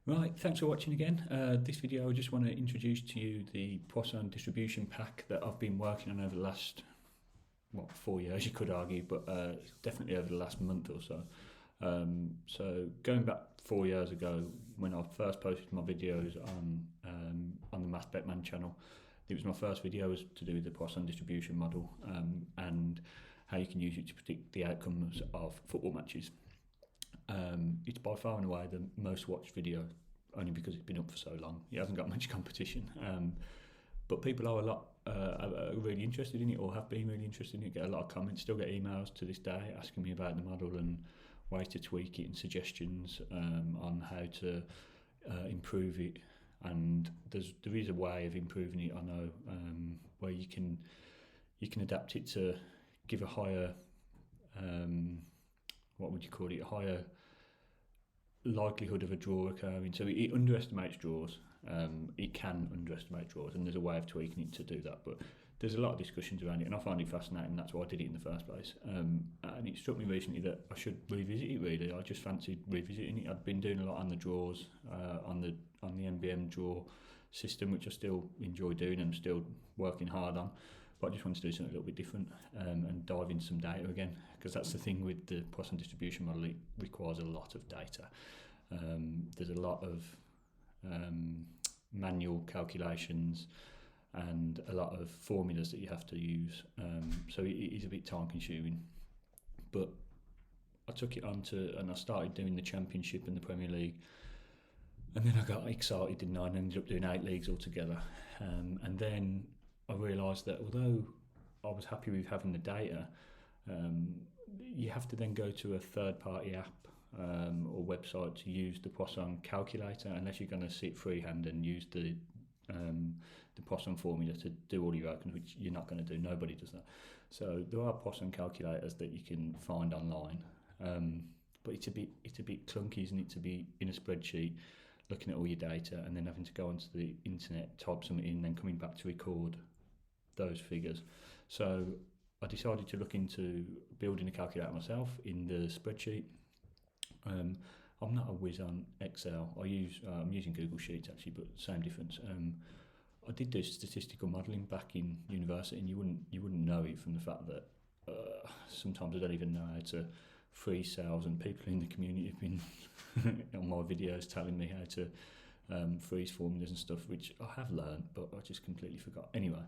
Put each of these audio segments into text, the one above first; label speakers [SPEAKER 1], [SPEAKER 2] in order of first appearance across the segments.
[SPEAKER 1] Right, thanks for watching again. This video I just want to introduce to you the Poisson Distribution Pack that I've been working on over the last, 4 years you could argue, but definitely over the last month or so. So going back 4 years ago when I first posted my videos on the Math Betman channel, it was my first video was to do with the Poisson distribution model and how you can use it to predict the outcomes of football matches. It's by far and away the most watched video, only because it's been up for so long. It hasn't got much competition, but people are really interested in it, or have been really interested in it. Get a lot of comments, still get emails to this day asking me about the model and ways to tweak it and suggestions on how to improve it. And there is a way of improving it, I know, where you can adapt it to give a higher a higher likelihood of a draw occurring. So it underestimates draws. It can underestimate draws, and there's a way of tweaking it to do that. But there's a lot of discussions around it, and I find it fascinating. That's why I did it in the first place. And it struck me recently that I should revisit it. Really, I just fancied revisiting it. I'd been doing a lot on the draws, on the MBM draw system, which I still enjoy doing and I'm still working hard on. But I just wanted to do something a little bit different and dive into some data again, because that's the thing with the Poisson distribution model. It requires a lot of data. There's a lot of manual calculations and a lot of formulas that you have to use. So it is a bit time consuming. But I took it on and I started doing the Championship and the Premier League. And then I got excited, didn't I? And ended up doing 8 leagues altogether. And then I realised that although I was happy with having the data, you have to then go to a third-party app or website to use the Poisson calculator, unless you're going to sit freehand and use the Poisson formula to do all your outcomes, which you're not going to do. Nobody does that. So there are Poisson calculators that you can find online, but it's a bit clunky, isn't it, to be in a spreadsheet looking at all your data and then having to go onto the internet, type something in, then coming back to record those figures. So I decided to look into building a calculator myself in the spreadsheet. I'm not a whiz on Excel. I'm using Google Sheets actually, but same difference. I did do statistical modelling back in university, and you wouldn't know it from the fact that sometimes I don't even know how to freeze cells, and people in the community have been on my videos telling me how to freeze formulas and stuff, which I have learned, but I just completely forgot. Anyway,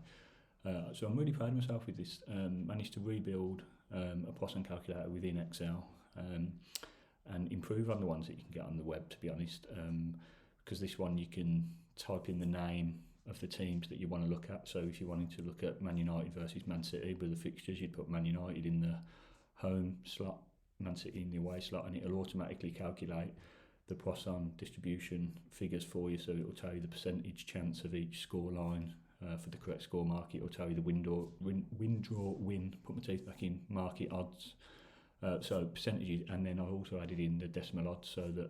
[SPEAKER 1] so I'm really proud of myself with this. Managed to rebuild a Poisson calculator within Excel and improve on the ones that you can get on the web, to be honest, because this one you can type in the name of the teams that you want to look at. So if you're wanting to look at Man United versus Man City with the fixtures, you'd put Man United in the home slot, Man City in the away slot, and it'll automatically calculate the Poisson distribution figures for you. So it will tell you the percentage chance of each score line for the correct score market. It will tell you the win, draw, win, put my teeth back in, market odds. So percentages, and then I also added in the decimal odds so that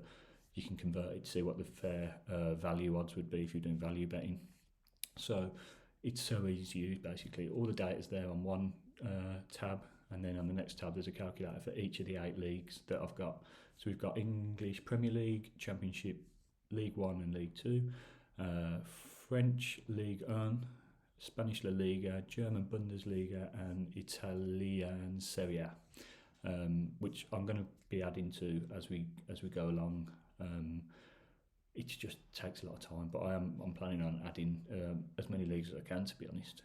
[SPEAKER 1] you can convert it to see what the fair value odds would be if you're doing value betting. So it's so easy to use. Basically, all the data's there on one tab, and then on the next tab there's a calculator for each of the 8 leagues that I've got. So we've got English Premier League, Championship, League 1 and League 2, French Ligue 1, Spanish La Liga, German Bundesliga and Italian Serie A. Which I'm going to be adding to as we go along. It just takes a lot of time, but I'm planning on adding as many leagues as I can, to be honest.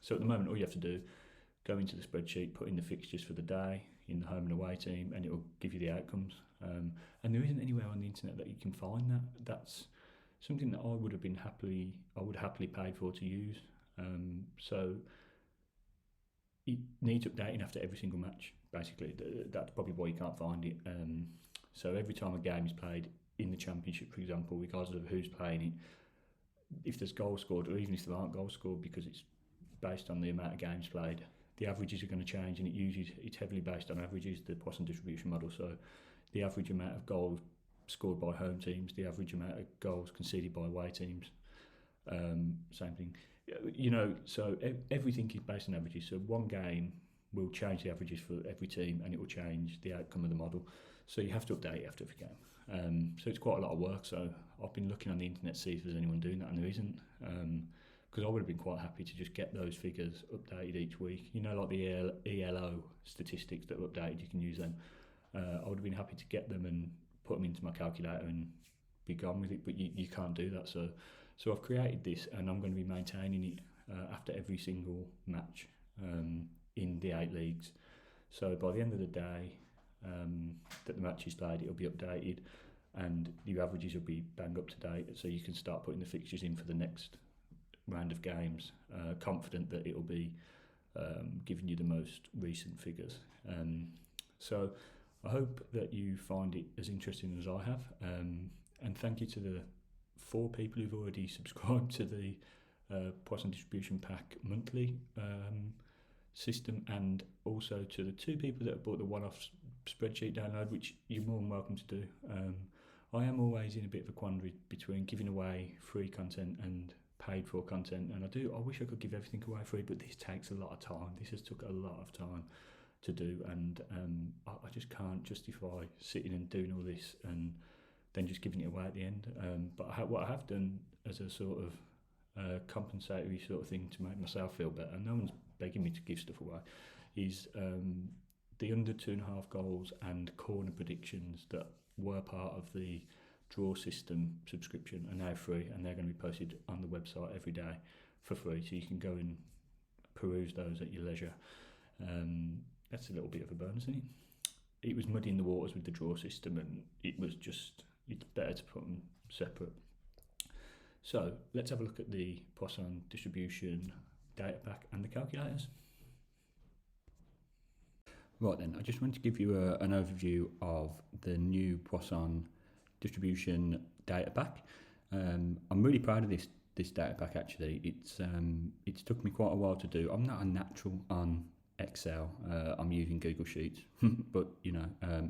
[SPEAKER 1] So at the moment, all you have to do, go into the spreadsheet, put in the fixtures for the day in the home and away team, and it will give you the outcomes. And there isn't anywhere on the internet that you can find that. That's something that I would happily pay for to use. So it needs updating after every single match, basically. That's probably why you can't find it. So every time a game is played in the Championship, for example, regardless of who's playing it, if there's goals scored, or even if there aren't goals scored, because it's based on the amount of games played, the averages are going to change, and it's heavily based on averages, the Poisson distribution model. So the average amount of goals scored by home teams, the average amount of goals conceded by away teams, same thing. So everything is based on averages. So one game will change the averages for every team, and it will change the outcome of the model. So you have to update after every game. So it's quite a lot of work. So I've been looking on the internet to see if there's anyone doing that, and there isn't. Because I would have been quite happy to just get those figures updated each week. You know, like the ELO statistics that are updated, you can use them. I would have been happy to get them and put them into my calculator and be gone with it, but you can't do that. So I've created this, and I'm going to be maintaining it after every single match in the 8 leagues. So by the end of the day that the match is played, it'll be updated, and your averages will be bang up to date, so you can start putting the fixtures in for the next round of games, confident that it'll be giving you the most recent figures. So I hope that you find it as interesting as I have, and thank you to the 4 people who've already subscribed to the Poisson Distribution Pack monthly system, and also to the 2 people that have bought the one-off spreadsheet download, which you're more than welcome to do. I am always in a bit of a quandary between giving away free content and paid for content, and I wish I could give everything away free, but this takes a lot of time. This has took a lot of time to do, and I just can't justify sitting and doing all this and then just giving it away at the end. But what I have done as a sort of compensatory sort of thing to make myself feel better, and no one's begging me to give stuff away, is the under 2.5 goals and corner predictions that were part of the draw system subscription are now free, and they're going to be posted on the website every day for free, so you can go and peruse those at your leisure. That's a little bit of a bonus, isn't it? It was muddying the waters with the draw system, and it's better to put them separate. So let's have a look at the Poisson Distribution Data Pack and the calculators. Right then, I just want to give you an overview of the new Poisson Distribution Data Pack. I'm really proud of this data pack actually. It's took me quite a while to do. I'm not a natural on Excel. I'm using Google Sheets, but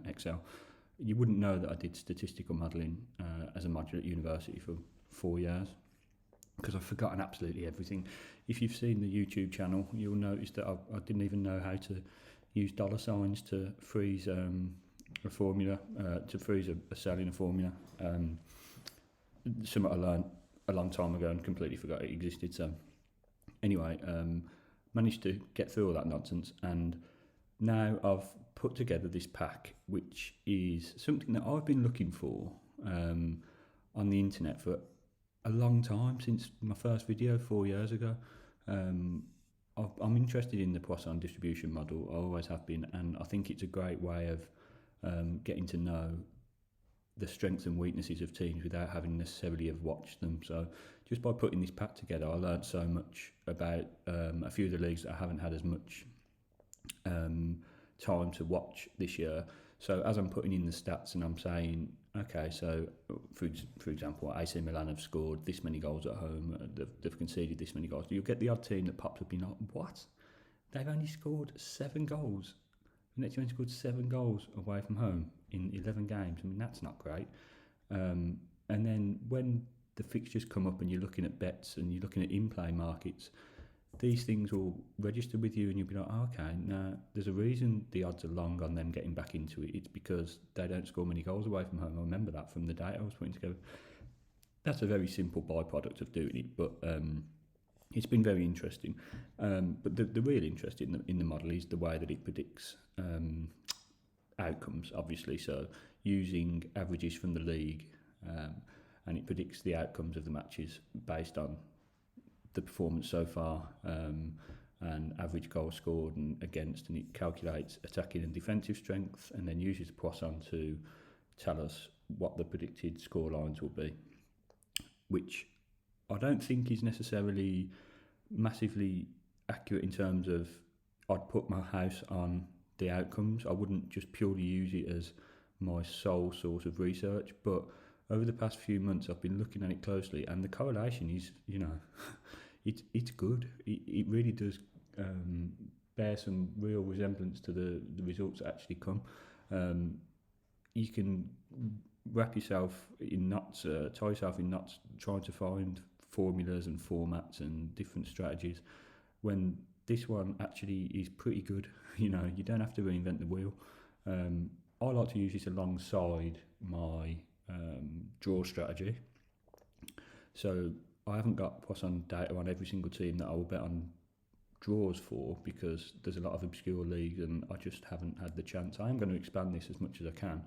[SPEAKER 1] Excel. You wouldn't know that I did statistical modelling as a module at university for 4 years, because I've forgotten absolutely everything. If you've seen the YouTube channel, you'll notice that I didn't even know how to use dollar signs to freeze a formula, to freeze a cell in a formula. Something I learned a long time ago and completely forgot it existed. So anyway, managed to get through all that nonsense, and now I've put together this pack, which is something that I've been looking for on the internet for a long time, since my first video 4 years ago. I'm interested in the Poisson distribution model. I always have been, and I think it's a great way of getting to know the strengths and weaknesses of teams without having necessarily have watched them. So just by putting this pack together, I learned so much about a few of the leagues that I haven't had as much time to watch this year. So as I'm putting in the stats and I'm saying, okay, so for example, AC Milan have scored this many goals at home, they've conceded this many goals. You'll get the odd team that pops up, what? They've only scored 7 goals. The next team scored 7 goals away from home in 11 games. I mean, that's not great. And then when the fixtures come up and you're looking at bets and you're looking at in-play markets, these things will register with you, and you'll be like, oh, okay, now there's a reason the odds are long on them getting back into it. It's because they don't score many goals away from home. I remember that from the data I was putting together. That's a very simple byproduct of doing it, but it's been very interesting. But the real interest in the model is the way that it predicts outcomes, obviously. So using averages from the league, and it predicts the outcomes of the matches based on the performance so far, and average goals scored and against, and it calculates attacking and defensive strength, and then uses Poisson to tell us what the predicted score lines will be, which I don't think is necessarily massively accurate in terms of I'd put my house on the outcomes. I wouldn't just purely use it as my sole source of research, but over the past few months I've been looking at it closely, and the correlation is, it's good. It really does bear some real resemblance to the results that actually come. You can wrap yourself in knots, tie yourself in knots trying to find formulas and formats and different strategies, when this one actually is pretty good. You don't have to reinvent the wheel. I like to use this alongside my draw strategy. So I haven't got Poisson data on every single team that I will bet on draws for, because there's a lot of obscure leagues and I just haven't had the chance. I am going to expand this as much as I can,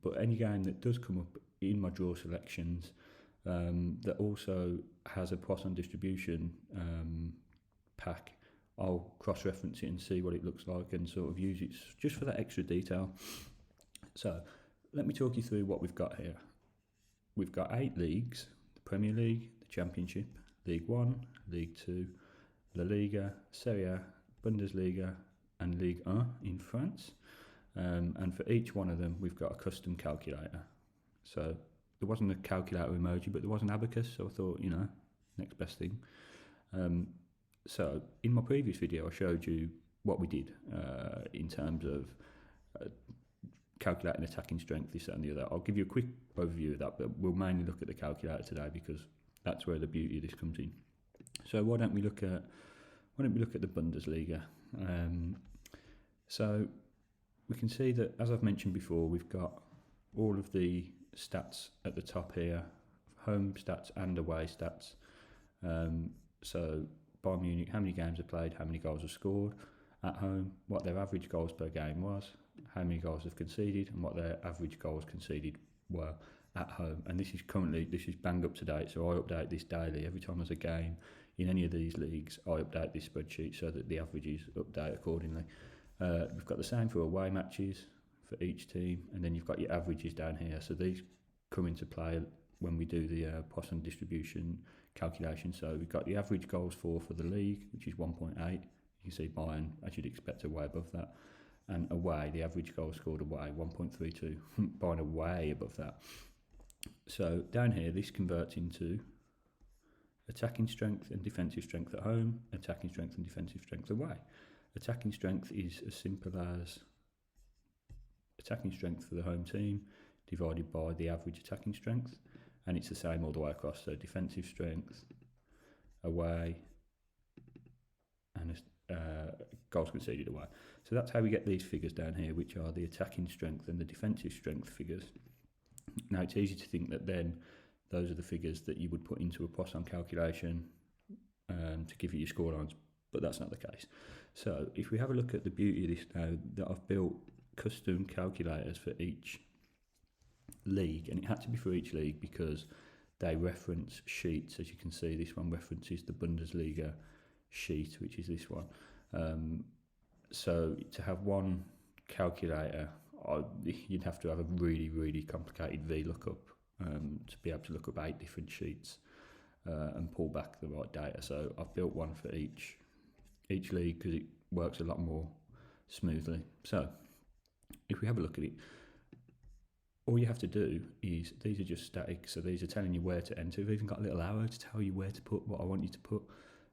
[SPEAKER 1] but any game that does come up in my draw selections that also has a Poisson distribution pack, I'll cross-reference it and see what it looks like and sort of use it just for that extra detail. So let me talk you through what we've got here. We've got 8 leagues: the Premier League, the Championship, League 1, League 2, La Liga, Serie A, Bundesliga and Ligue 1 in France. And for each one of them we've got a custom calculator. So there wasn't a calculator emoji, but there was an abacus, so I thought, next best thing. So in my previous video I showed you what we did in terms of calculating attacking strength, this, that and the other. I'll give you a quick overview of that, but we'll mainly look at the calculator today because that's where the beauty of this comes in. So why don't we look at the Bundesliga? So we can see that, as I've mentioned before, we've got all of the stats at the top here, home stats and away stats. So Bayern Munich, how many games are played, how many goals are scored at home, what their average goals per game was, how many goals they've conceded, and what their average goals conceded were at home. And this is bang up to date, so I update this daily. Every time there's a game in any of these leagues, I update this spreadsheet so that the averages update accordingly. We've got the same for away matches for each team, and then you've got your averages down here. So these come into play when we do the Poisson distribution calculation. So we've got the average goals for the league, which is 1.8. You can see Bayern, as you'd expect, are way above that. And away, the average goals scored away, 1.32. Bayern are way above that. So down here, this converts into attacking strength and defensive strength at home, attacking strength and defensive strength away. Attacking strength is as simple as attacking strength for the home team divided by the average attacking strength, and it's the same all the way across. So defensive strength away and goals conceded away. So that's how we get these figures down here, which are the attacking strength and the defensive strength figures. Now it's easy to think that then those are the figures that you would put into a Poisson calculation to give you your scorelines, but that's not the case. So if we have a look at the beauty of this now, that I've built custom calculators for each league, and it had to be for each league because they reference sheets. As you can see, this one references the Bundesliga sheet, which is this one. So to have one calculator, you'd have to have a really, really complicated VLOOKUP to be able to look up 8 different sheets and pull back the right data. So I've built one for each league because it works a lot more smoothly. So if we have a look at it, all you have to do is, these are just static, so these are telling you where to enter. We've even got a little arrow to tell you where to put what I want you to put.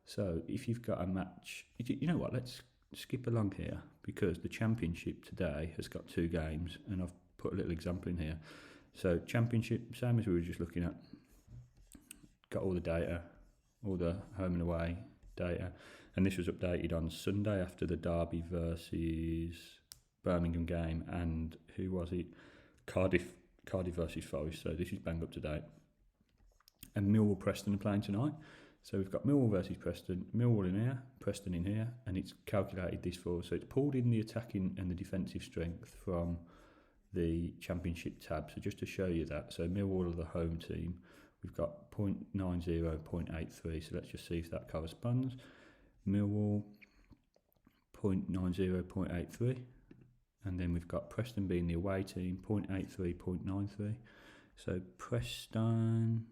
[SPEAKER 1] So if you've got a match, you know what, let's skip along here because the Championship today has got 2 games and I've put a little example in here. So Championship, same as we were just looking at, got all the data, all the home and away data, and this was updated on Sunday after the Derby versus Birmingham game, and who was it? Cardiff versus Forest. So this is bang up to date. And Millwall Preston are playing tonight. So we've got Millwall versus Preston, Millwall in here, Preston in here, and it's calculated this for. So it's pulled in the attacking and the defensive strength from the Championship tab. So just to show you that, so Millwall are the home team. We've got 0.90, 0.83. So let's just see if that corresponds. Millwall 0.90, 0.83. And then we've got Preston being the away team, 0.83, 0.93. So Preston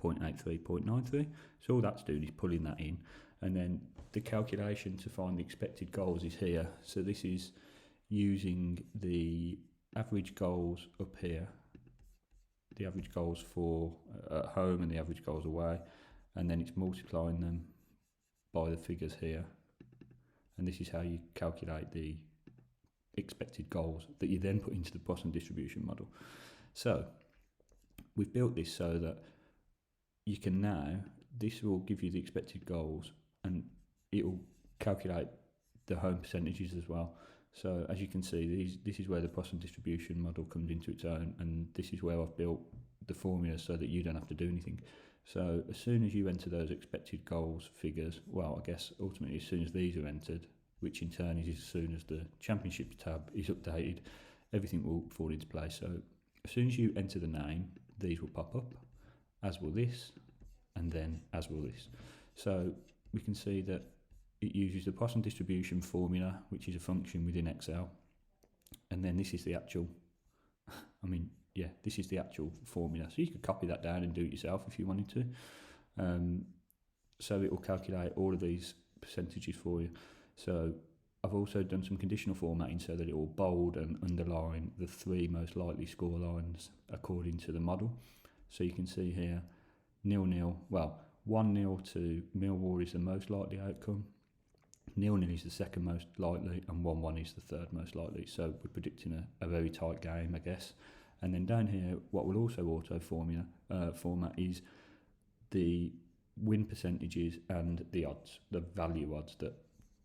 [SPEAKER 1] 0.83, 0.93. So all that's doing is pulling that in. And then the calculation to find the expected goals is here. So this is using the average goals up here, the average goals for at home and the average goals away. And then it's multiplying them by the figures here. And this is how you calculate the expected goals that you then put into the Poisson distribution model. So we've built this so that you can now, this will give you the expected goals and it will calculate the home percentages as well. So as you can see, this is where the Poisson distribution model comes into its own, and this is where I've built the formula so that you don't have to do anything. So as soon as you enter those expected goals figures, well, I guess ultimately as soon as these are entered, which in turn is as soon as the Championships tab is updated, everything will fall into place. So as soon as you enter the name, these will pop up, as will this, and then as will this. So we can see that it uses the Poisson distribution formula, which is a function within Excel, and then this is the actual, this is the actual formula. So you could copy that down and do it yourself if you wanted to. So it will calculate all of these percentages for you. So I've also done some conditional formatting so that it will bold and underline the 3 most likely score lines according to the model. So you can see here 0-0, well, 1-0 to Millwall is the most likely outcome, 0-0 is the second most likely, and 1-1 is the third most likely. So we're predicting a very tight game, I guess. And then down here, what will also auto format is the win percentages and the odds, the value odds that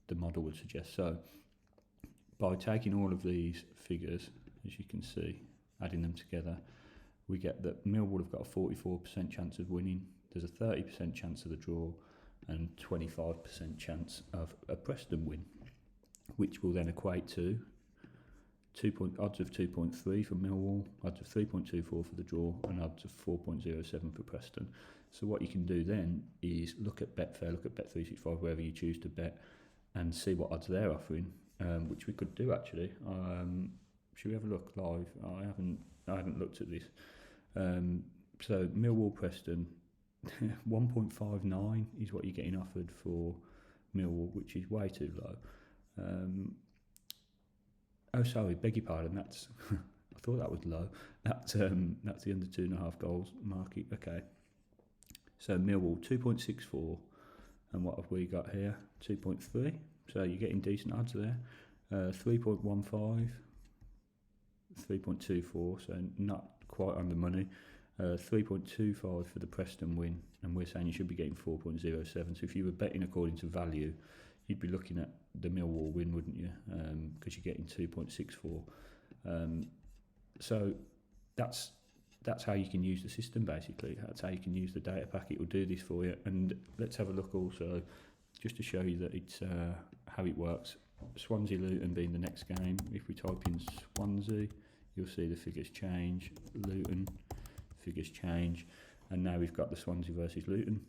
[SPEAKER 1] the model would suggest. So by taking all of these figures, as you can see, adding them together, we get that Millwall have got a 44% chance of winning, there's a 30% chance of a draw, and 25% chance of a Preston win, which will then equate to odds of 2.3 for Millwall, odds of 3.24 for the draw, and odds of 4.07 for Preston. So what you can do then is look at Betfair, look at Bet365, wherever you choose to bet, and see what odds they're offering, which we could do actually. Should we have a look live? I haven't looked at this. So Millwall Preston, 1.59 is what you're getting offered for Millwall, which is way too low. Sorry, beg your pardon. That's I thought that was low. That's the under 2.5 goals market. Okay. So Millwall 2.64, and what have we got here? 2.3. So you're getting decent odds there. 3.15, 3.24. So not quite on the money. 3.25 for the Preston win, and we're saying you should be getting 4.07. So if you were betting according to value, you'd be looking at the Millwall win, wouldn't you? Because you're getting 2.64. So that's how you can use the system, basically. That's how you can use the data pack. It will do this for you. And let's have a look also, just to show you that it's how it works. Swansea Luton being the next game. If we type in Swansea, you'll see the figures change. Luton, figures change. And now we've got the Swansea versus Luton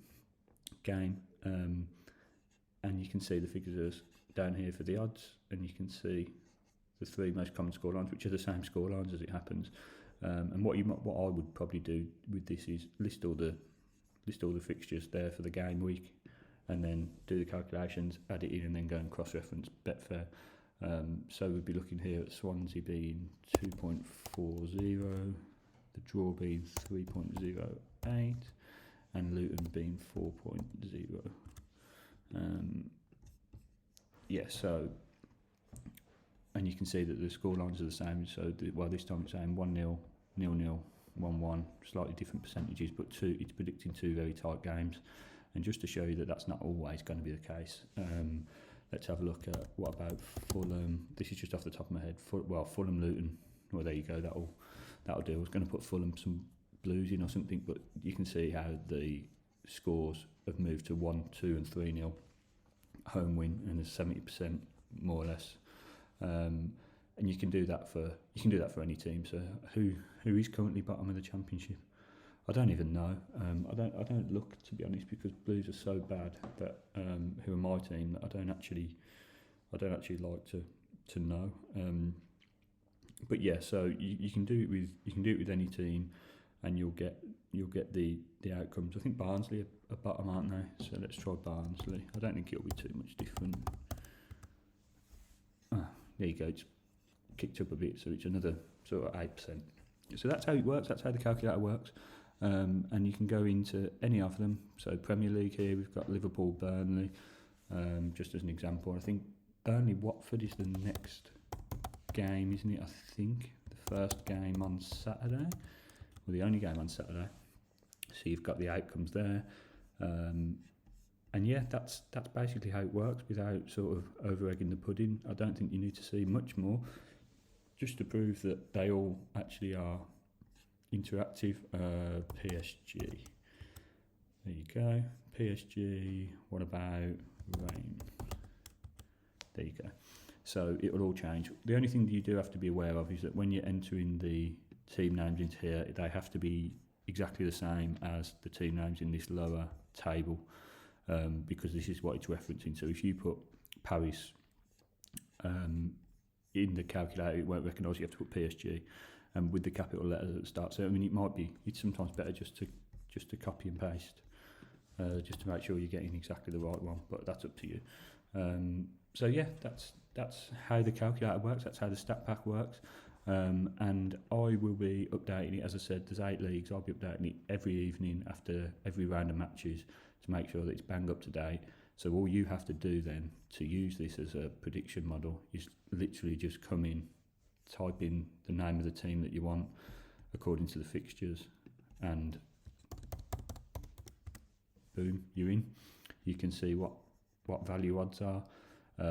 [SPEAKER 1] game. And you can see the figures down here for the odds, and you can see the 3 most common scorelines, which are the same scorelines as it happens. And what I would probably do with this is list all the fixtures there for the game week, and then do the calculations, add it in, and then go and cross-reference Betfair. So we'd be looking here at Swansea being 2.40, the draw being 3.08, and Luton being 4.0. So, and you can see that the score lines are the same. So, this time it's saying 1-0, 0-0, 1-1, slightly different percentages, but it's predicting 2 very tight games. And just to show you that that's not always going to be the case, let's have a look at what about Fulham. This is just off the top of my head. Fulham Luton. Well, there you go. That'll do. I was going to put Fulham some blues in or something, but you can see how the scores have moved to 1, 2, and 3-0 home win, and there's 70% more or less. And you can do that for any team. So who is currently bottom of the Championship? I don't even know. I don't look, to be honest, because Blues are so bad that who are my team, that I don't actually like to know. But yeah, so you can do it with any team, and you'll get the outcomes. I think Barnsley are bottom, aren't they? So let's try Barnsley. I don't think it'll be too much different. There you go. It's kicked up a bit, so it's another sort of 8%. So that's how it works. That's how the calculator works. And you can go into any of them. So Premier League here, we've got Liverpool, Burnley, just as an example. I think Burnley Watford is the next game, isn't it? I think the first game on Saturday, or the only game on Saturday. So you've got the outcomes there. And yeah, that's basically how it works without sort of over egging the pudding. I don't think you need to see much more, just to prove that they all actually are interactive. PSG. There you go. PSG. What about rain? There you go. So it will all change. The only thing that you do have to be aware of is that when you're entering the team names into here, they have to be exactly the same as the team names in this lower table, because this is what it's referencing. So if you put Paris in the calculator, it won't recognise you have to put PSG, and with the capital letters at the start. So I mean, it's sometimes better just to copy and paste, just to make sure you're getting exactly the right one. But that's up to you. So yeah, that's how the calculator works. That's how the stat pack works. And I will be updating it. As I said, there's 8 leagues. I'll be updating it every evening after every round of matches to make sure that it's bang up to date. So all you have to do then to use this as a prediction model is literally just come in, type in the name of the team that you want according to the fixtures, and boom, you're in. You can see what value odds are,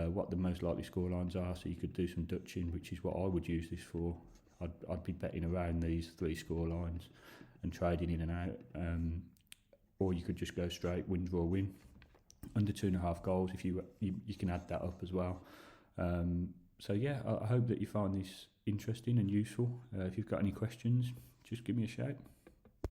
[SPEAKER 1] what the most likely scorelines are, so you could do some Dutching, which is what I would use this for. I'd be betting around these 3 scorelines and trading in and out, or you could just go straight win, draw, win. Under 2.5 goals, if you can add that up as well. So yeah, I hope that you find this interesting and useful. If you've got any questions, just give me a shout.